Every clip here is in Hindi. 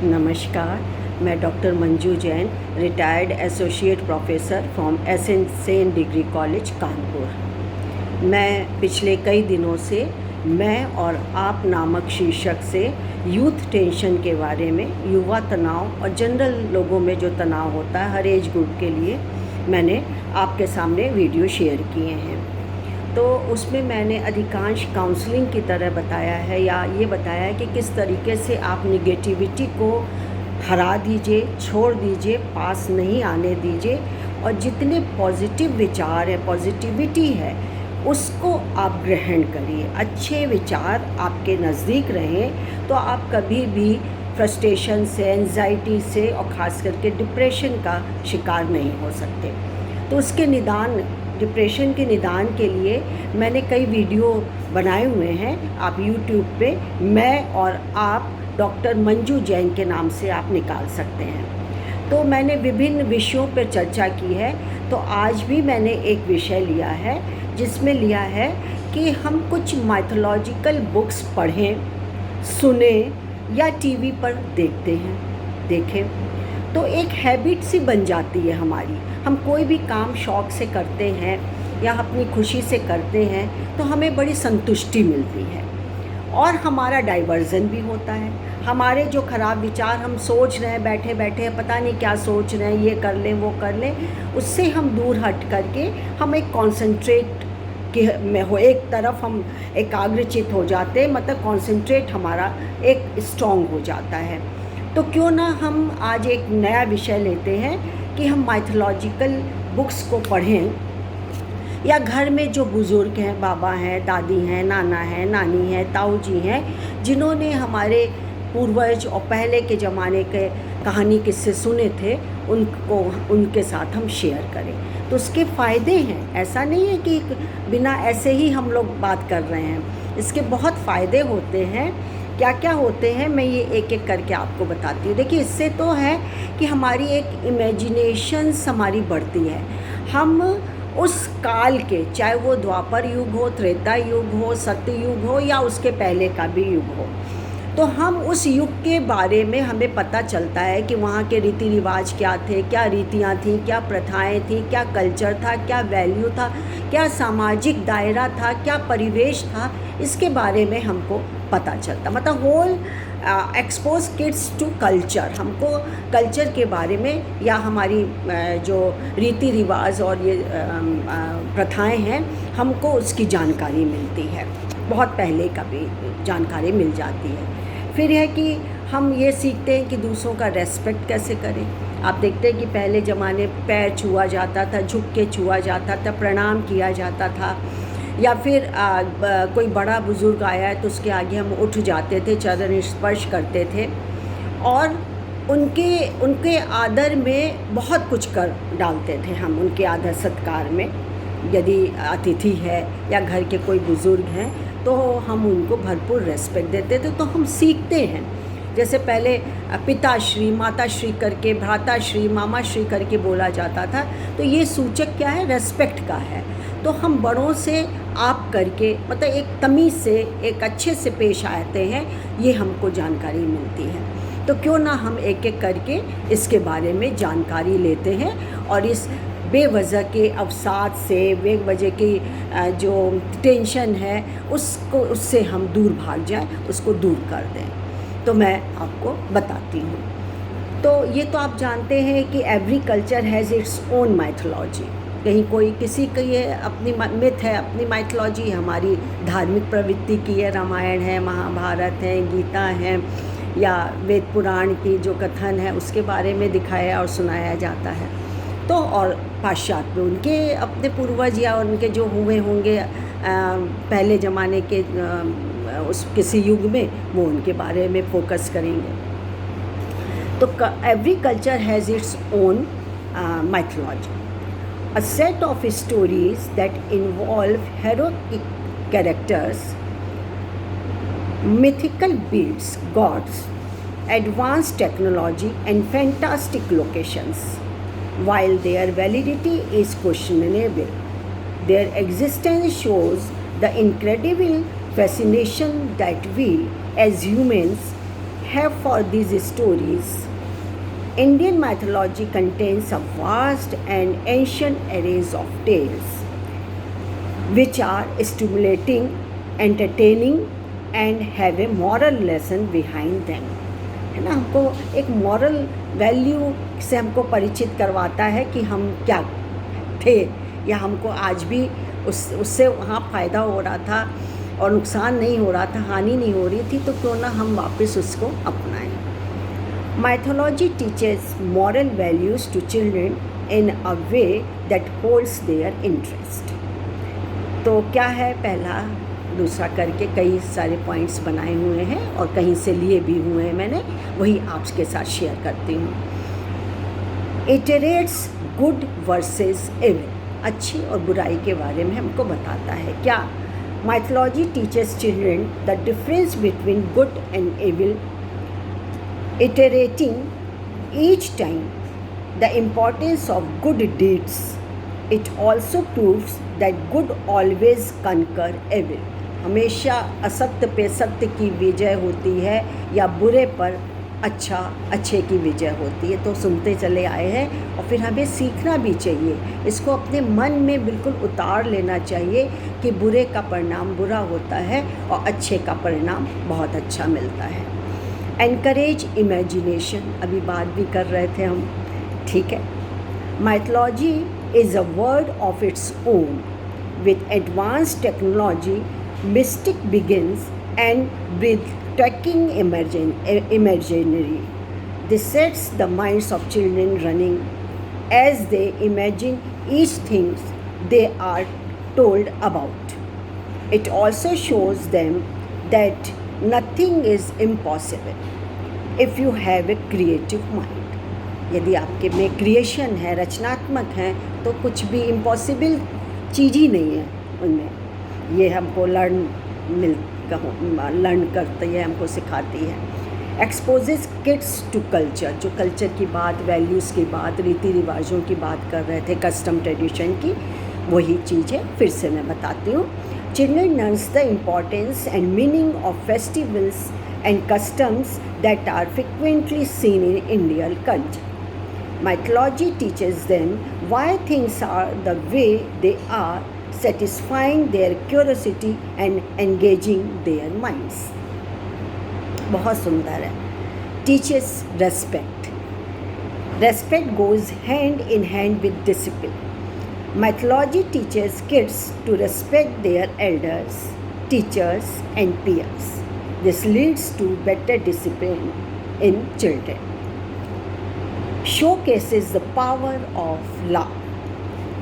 नमस्कार, मैं doctor Manju Jain, retired associate professor from SN Sen degree college Kanpur. मैं पिछले कई दिनों से मैं और आप नामक शीर्षक से यूथ टेंशन के बारे में, युवा तनाव और जनरल लोगों में जो तनाव होता है हर एज ग्रुप के लिए, मैंने आपके सामने वीडियो शेयर किए हैं। तो उसमें मैंने अधिकांश काउंसलिंग की तरह बताया है या ये बताया है कि किस तरीके से आप निगेटिविटी को हरा दीजिए, छोड़ दीजिए, पास नहीं आने दीजिए और जितने पॉजिटिव विचार है, पॉजिटिविटी है, उसको आप ग्रहण करिए। अच्छे विचार आपके नज़दीक रहें तो आप कभी भी फ्रस्ट्रेशन से, एंजाइटी से और ख़ास करके डिप्रेशन का शिकार नहीं हो सकते। तो उसके निदान, डिप्रेशन के निदान के लिए मैंने कई वीडियो बनाए हुए हैं। आप YouTube पे मैं और आप डॉक्टर मंजू जैन के नाम से आप निकाल सकते हैं। तो मैंने विभिन्न विषयों पर चर्चा की है। तो आज भी मैंने एक विषय लिया है जिसमें लिया है कि हम कुछ माइथोलॉजिकल बुक्स पढ़ें, सुने या टीवी पर देखें तो एक हैबिट सी बन जाती है हमारी। हम कोई भी काम शौक़ से करते हैं या अपनी खुशी से करते हैं तो हमें बड़ी संतुष्टि मिलती है और हमारा डाइवर्जन भी होता है। हमारे जो ख़राब विचार हम सोच रहे हैं, बैठे बैठे पता नहीं क्या सोच रहे हैं, ये कर लें वो कर लें, उससे हम दूर हट करके हम एक कॉन्सेंट्रेट में हो, एक तरफ हम एकाग्रचित हो जाते हैं, मतलब कॉन्सेंट्रेट हमारा एक स्ट्रॉन्ग हो जाता है। तो क्यों ना हम आज एक नया विषय लेते हैं कि हम माइथोलॉजिकल बुक्स को पढ़ें या घर में जो बुज़ुर्ग हैं, बाबा हैं, दादी हैं, नाना हैं, नानी हैं, ताऊ जी हैं, जिन्होंने हमारे पूर्वज और पहले के ज़माने के कहानी किस्से सुने थे, उनके साथ हम शेयर करें तो उसके फ़ायदे हैं। ऐसा नहीं है कि बिना ऐसे ही हम लोग बात कर रहे हैं, इसके बहुत फ़ायदे होते हैं। क्या क्या होते हैं मैं ये एक एक करके आपको बताती हूँ। देखिए, इससे तो है कि हमारी एक इमेजिनेशंस हमारी बढ़ती है। हम उस काल के, चाहे वो द्वापर युग हो, त्रेता युग हो, सत्य युग हो या उसके पहले का भी युग हो, तो हम उस युग के बारे में हमें पता चलता है कि वहाँ के रीति रिवाज क्या थे, क्या रीतियाँ थीं, क्या प्रथाएं थीं, क्या कल्चर था, क्या वैल्यू था, क्या सामाजिक दायरा था, क्या परिवेश था, इसके बारे में हमको पता चलता। मतलब whole expose kids to culture, हमको कल्चर के बारे में या हमारी जो रीति रिवाज और ये प्रथाएं हैं, हमको उसकी जानकारी मिलती है। बहुत पहले का भी जानकारी मिल जाती है। फिर है कि हम ये सीखते हैं कि दूसरों का रेस्पेक्ट कैसे करें। आप देखते हैं कि पहले ज़माने पैर छुआ जाता था, झुक के छुआ जाता था, प्रणाम किया जाता था, या फिर कोई बड़ा बुज़ुर्ग आया है तो उसके आगे हम उठ जाते थे, चरण स्पर्श करते थे और उनके आदर में बहुत कुछ कर डालते थे हम, उनके आदर सत्कार में। यदि अतिथि है या घर के कोई बुज़ुर्ग हैं तो हम उनको भरपूर रेस्पेक्ट देते थे। तो हम सीखते हैं, जैसे पहले पिताश्री, माताश्री करके, भ्राताश्री, मामाश्री करके बोला जाता था, तो ये सूचक क्या है, रेस्पेक्ट का है। तो हम बड़ों से आप करके, मतलब एक तमीज़ से, एक अच्छे से पेश आते हैं, ये हमको जानकारी मिलती है। तो क्यों ना हम एक एक करके इसके बारे में जानकारी लेते हैं और इस बेवजह के अवसाद से, बेवजह की जो टेंशन है उससे हम दूर भाग जाएं, उसको दूर कर दें। तो मैं आपको बताती हूँ। तो ये तो आप जानते हैं कि every culture has its own mythology. कहीं कोई किसी की ये अपनी मिथ है, अपनी माइथोलॉजी। हमारी धार्मिक प्रवृत्ति की है, रामायण है, महाभारत है, गीता है या वेद पुराण की जो कथन है उसके बारे में दिखाया और सुनाया जाता है। तो और पाश्चात्य में उनके अपने पूर्वज या उनके जो हुए होंगे पहले ज़माने के उस किसी युग में, वो उनके बारे में फोकस करेंगे। तो every culture has its own mythology, a set of stories that involve heroic characters, mythical beasts, gods, advanced technology and fantastic locations. While their validity is questionable, their existence shows the incredible fascination that we as humans have for these stories. Indian mythology contains a vast and ancient arrays of tales which are stimulating, entertaining and have a moral lesson behind them. है ना, हमको एक मॉरल वैल्यू से हमको परिचित करवाता है कि हम क्या थे, या हमको आज भी उससे वहाँ फ़ायदा हो रहा था और नुकसान नहीं हो रहा था, हानि नहीं हो रही थी, तो क्यों ना हम वापस उसको अपनाएं. Mythology teaches moral values to children in a way that holds their interest. तो क्या है, पहला दूसरा करके कई सारे पॉइंट्स बनाए हुए हैं और कहीं से लिए भी हुए हैं मैंने, वही आपके साथ शेयर करती हूँ. इटरेट्स गुड वर्सेस एविल, अच्छी और बुराई के बारे में हमको बताता है. क्या mythology teachers children the difference between good and evil, iterating each time the importance of good deeds. It also proves that good always conquer evil. हमेशा असत्य पे सत्य की विजय होती है या बुरे पर अच्छे की विजय होती है. तो सुनते चले आए हैं और फिर हमें सीखना भी चाहिए, इसको अपने मन में बिल्कुल उतार लेना चाहिए कि बुरे का परिणाम बुरा होता है और अच्छे का परिणाम बहुत अच्छा मिलता है. एनकरेज इमेजिनेशन, अभी बात भी कर रहे थे हम, ठीक है. Mythology is a word of its own. With advance technology mystic begins and with tracking imaginary. This sets the minds of children running as they imagine each things they are told about. It also shows them that nothing is impossible if you have a creative mind. यदि आपके में क्रिएशन है, रचनात्मक है, तो कुछ भी इम्पॉसिबल चीज़ ही नहीं है उनमें. ये हमको लर्न करती है, हमको सिखाती है. एक्सपोजेस किड्स टू कल्चर, जो कल्चर की बात, वैल्यूज़ की बात, रीति रिवाजों की बात कर रहे थे, कस्टम ट्रेडिशन की, वही चीज़ है. फिर से मैं बताती हूँ. Children learns the importance and meaning of festivals and customs that are frequently seen in Indian culture. Mythology teaches them why things are the way they are, satisfying their curiosity and engaging their minds. बहुत सुंदर है. Teaches respect. Respect goes hand in hand with discipline. Mythology teaches kids to respect their elders, teachers and peers. This leads to better discipline in children. Showcases the power of love,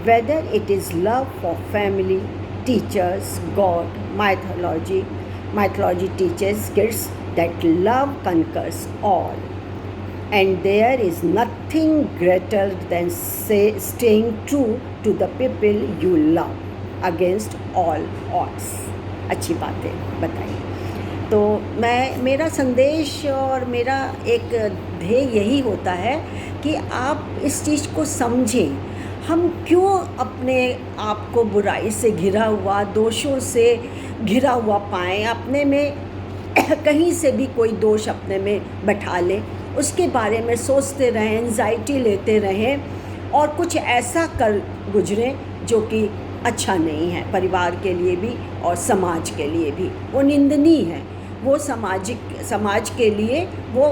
whether it is love for family, teachers, God, mythology. Mythology teaches kids that love conquers all. And there is nothing greater than staying true to the people you love against all odds. अच्छी बातें बताई. तो मेरा संदेश और मेरा एक ध्येय यही होता है कि आप इस चीज़ को समझें. हम क्यों अपने आप को बुराई से घिरा हुआ, दोषों से घिरा हुआ पाएँ, अपने में कहीं से भी कोई दोष अपने में बैठा लें, उसके बारे में सोचते रहें, एंजाइटी लेते रहें और कुछ ऐसा कर गुजरें जो कि अच्छा नहीं है परिवार के लिए भी और समाज के लिए भी. वो निंदनीय है, वो समाज के लिए वो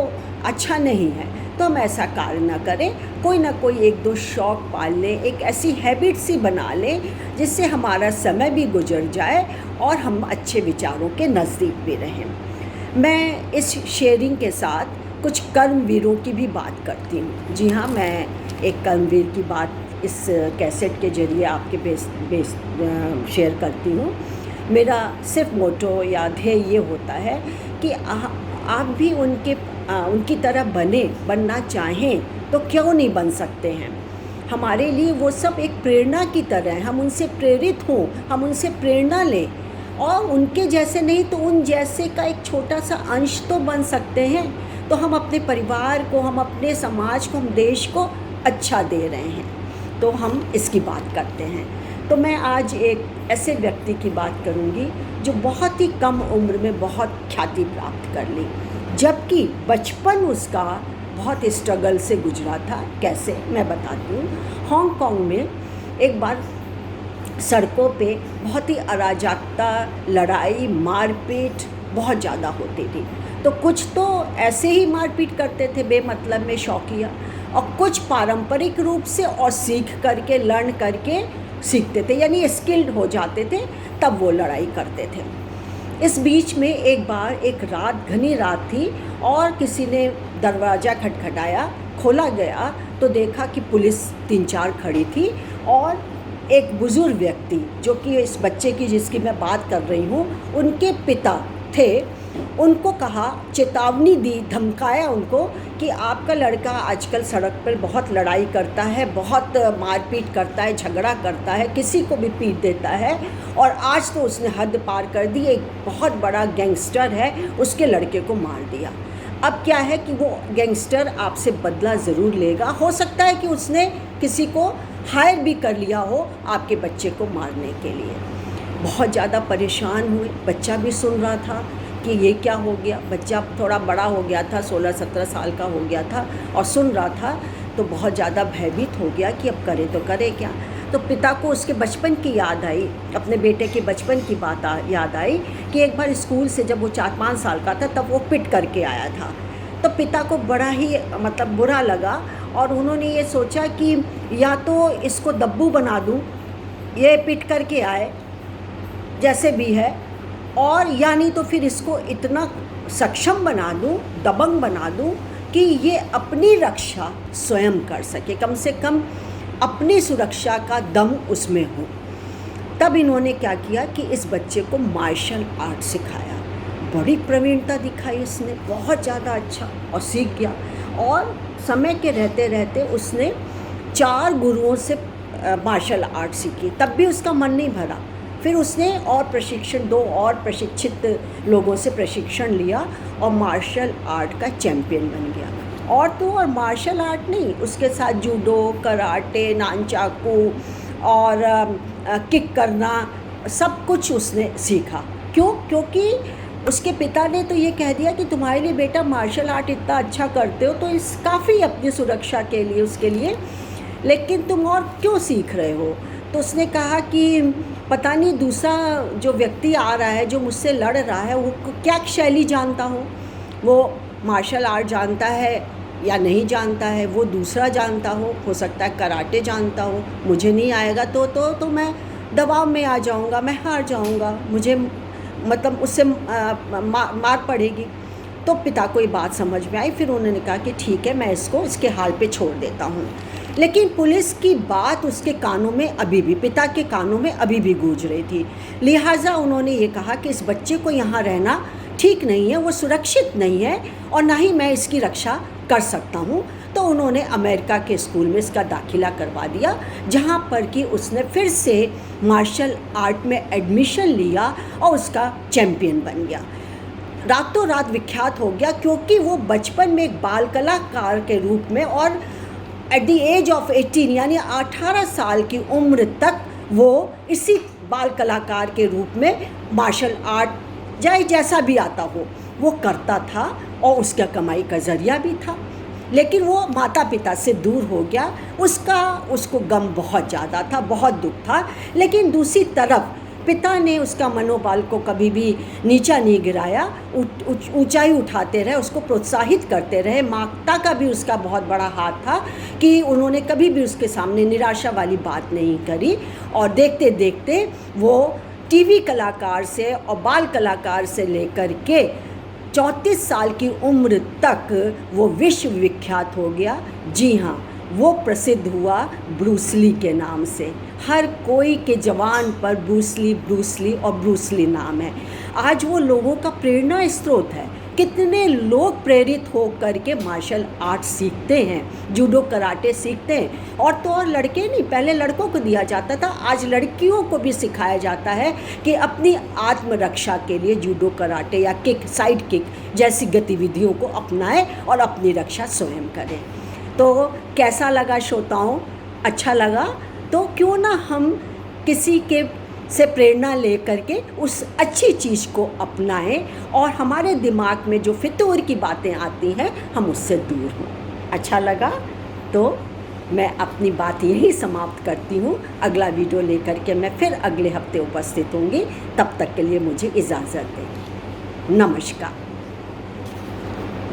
अच्छा नहीं है. तो हम ऐसा कार्य ना करें. कोई ना कोई एक दो शौक़ पाल लें, एक ऐसी हैबिट सी बना लें जिससे हमारा समय भी गुजर जाए और हम अच्छे विचारों के नज़दीक भी रहें. मैं इस शेयरिंग के साथ कुछ कर्मवीरों की भी बात करती हूँ. जी हाँ, मैं एक कर्मवीर की बात इस कैसेट के ज़रिए आपके शेयर करती हूँ. मेरा सिर्फ मोटो या ध्येय ये होता है कि आप भी उनकी तरह बनना चाहें तो क्यों नहीं बन सकते हैं. हमारे लिए वो सब एक प्रेरणा की तरह है. हम उनसे प्रेरित हों, हम उनसे प्रेरणा लें और उनके जैसे नहीं तो उन जैसे का एक छोटा सा अंश तो बन सकते हैं. तो हम अपने परिवार को, हम अपने समाज को, हम देश को अच्छा दे रहे हैं. तो हम इसकी बात करते हैं. तो मैं आज एक ऐसे व्यक्ति की बात करूंगी जो बहुत ही कम उम्र में बहुत ख्याति प्राप्त कर ली, जबकि बचपन उसका बहुत स्ट्रगल से गुजरा था। कैसे, मैं बताती हूँ। हांगकांग में एक बार सड़कों पे बहुत ही अराजकता, लड़ाई, मारपीट बहुत ज़्यादा होती थी। तो कुछ तो ऐसे ही मारपीट करते थे बेमतलब में, शौकिया, और कुछ पारंपरिक रूप से और सीख करके, लर्न करके सीखते थे, यानी स्किल्ड हो जाते थे, तब वो लड़ाई करते थे। इस बीच में एक बार एक रात, घनी रात थी, और किसी ने दरवाज़ा खटखटाया, खोला गया तो देखा कि पुलिस 3-4 खड़ी थी, और एक बुज़ुर्ग व्यक्ति, जो कि इस बच्चे की जिसकी मैं बात कर रही हूँ, उनके पिता थे, उनको कहा, चेतावनी दी, धमकाया उनको कि आपका लड़का आजकल सड़क पर बहुत लड़ाई करता है, बहुत मारपीट करता है, झगड़ा करता है, किसी को भी पीट देता है, और आज तो उसने हद पार कर दी, एक बहुत बड़ा गैंगस्टर है, उसके लड़के को मार दिया। अब क्या है कि वो गैंगस्टर आपसे बदला ज़रूर लेगा। हो सकता है कि उसने किसी को हायर भी कर लिया हो आपके बच्चे को मारने के लिए। बहुत ज़्यादा परेशान हुए, बच्चा भी सुन रहा था कि ये क्या हो गया। बच्चा थोड़ा बड़ा हो गया था, 16-17 साल का हो गया था, और सुन रहा था, तो बहुत ज़्यादा भयभीत हो गया कि अब करे तो करे क्या। तो पिता को उसके बचपन की याद आई, अपने बेटे के बचपन की बात याद आई कि एक बार स्कूल से जब वो 4-5 साल का था, तब वो पिट करके आया था। तो पिता को बड़ा ही मतलब बुरा लगा, और उन्होंने ये सोचा कि या तो इसको दब्बू बना दूँ, ये पिट करके आए जैसे भी है, और या नहीं तो फिर इसको इतना सक्षम बना दूँ, दबंग बना दूँ कि ये अपनी रक्षा स्वयं कर सके, कम से कम अपनी सुरक्षा का दम उसमें हो। तब इन्होंने क्या किया कि इस बच्चे को मार्शल आर्ट सिखाया। बड़ी प्रवीणता दिखाई इसने, बहुत ज़्यादा अच्छा, और सीख गया। और समय के रहते रहते उसने 4 गुरुओं से मार्शल आर्ट सीखी, तब भी उसका मन नहीं भरा। फिर उसने और प्रशिक्षण, 2 और प्रशिक्षित लोगों से प्रशिक्षण लिया, और मार्शल आर्ट का चैम्पियन बन गया। और तो और मार्शल आर्ट नहीं, उसके साथ जूडो, कराटे, नानचाकू और किक करना, सब कुछ उसने सीखा। क्यों? क्योंकि उसके पिता ने तो ये कह दिया कि तुम्हारे लिए बेटा मार्शल आर्ट इतना अच्छा करते हो, तो इस काफ़ी अपनी सुरक्षा के लिए, उसके लिए, लेकिन तुम और क्यों सीख रहे हो। तो उसने कहा कि पता नहीं दूसरा जो व्यक्ति आ रहा है, जो मुझसे लड़ रहा है, वो क्या शैली जानता हो, वो मार्शल आर्ट जानता है या नहीं जानता है, वो दूसरा जानता हो सकता है कराटे जानता हो, मुझे नहीं आएगा तो मैं दबाव में आ जाऊंगा, मैं हार जाऊंगा, मुझे मतलब उससे मार पड़ेगी। तो पिता को ये बात समझ में आई। फिर उन्होंने कहा कि ठीक है, मैं इसको इसके हाल पे छोड़ देता हूँ। लेकिन पुलिस की बात उसके कानों में अभी भी, पिता के कानों में अभी भी गूंज रही थी। लिहाजा उन्होंने ये कहा कि इस बच्चे को यहाँ रहना ठीक नहीं है, वो सुरक्षित नहीं है, और ना ही मैं इसकी रक्षा कर सकता हूँ। तो उन्होंने अमेरिका के स्कूल में इसका दाखिला करवा दिया, जहाँ पर कि उसने फिर से मार्शल आर्ट में एडमिशन लिया और उसका चैम्पियन बन गया। रातों रात विख्यात हो गया, क्योंकि वो बचपन में एक बाल कलाकार के रूप में, और एट द एज ऑफ 18 यानी 18 साल की उम्र तक वो इसी बाल कलाकार के रूप में मार्शल आर्ट चाहे जैसा भी आता हो वो करता था, और उसका कमाई का ज़रिया भी था। लेकिन वो माता पिता से दूर हो गया, उसको गम बहुत ज़्यादा था, बहुत दुख था। लेकिन दूसरी तरफ पिता ने उसका मनोबल को कभी भी नीचा नहीं गिराया, ऊंचाई उठाते रहे, उसको प्रोत्साहित करते रहे। माता का भी उसका बहुत बड़ा हाथ था कि उन्होंने कभी भी उसके सामने निराशा वाली बात नहीं करी, और देखते देखते वो टीवी कलाकार से और बाल कलाकार से लेकर के 34 साल की उम्र तक वो विश्व विख्यात हो गया। जी हाँ, वो प्रसिद्ध हुआ ब्रूस ली के नाम से। हर कोई के जवान पर ब्रूस ली और ब्रूस ली नाम है। आज वो लोगों का प्रेरणा स्रोत है। कितने लोग प्रेरित हो करके मार्शल आर्ट सीखते हैं, जूडो कराटे सीखते हैं। और तो और लड़के नहीं, पहले लड़कों को दिया जाता था, आज लड़कियों को भी सिखाया जाता है कि अपनी आत्मरक्षा के लिए जूडो कराटे या किक, साइड किक जैसी गतिविधियों को अपनाएं और अपनी रक्षा स्वयं करें। तो कैसा लगा श्रोताओं? अच्छा लगा तो क्यों ना हम किसी के से प्रेरणा ले करके उस अच्छी चीज़ को अपनाएं और हमारे दिमाग में जो फितूर की बातें आती हैं हम उससे दूर हों। अच्छा लगा तो मैं अपनी बात यहीं समाप्त करती हूँ। अगला वीडियो लेकर के मैं फिर अगले हफ्ते उपस्थित होंगी। तब तक के लिए मुझे इजाज़त दें। नमस्कार।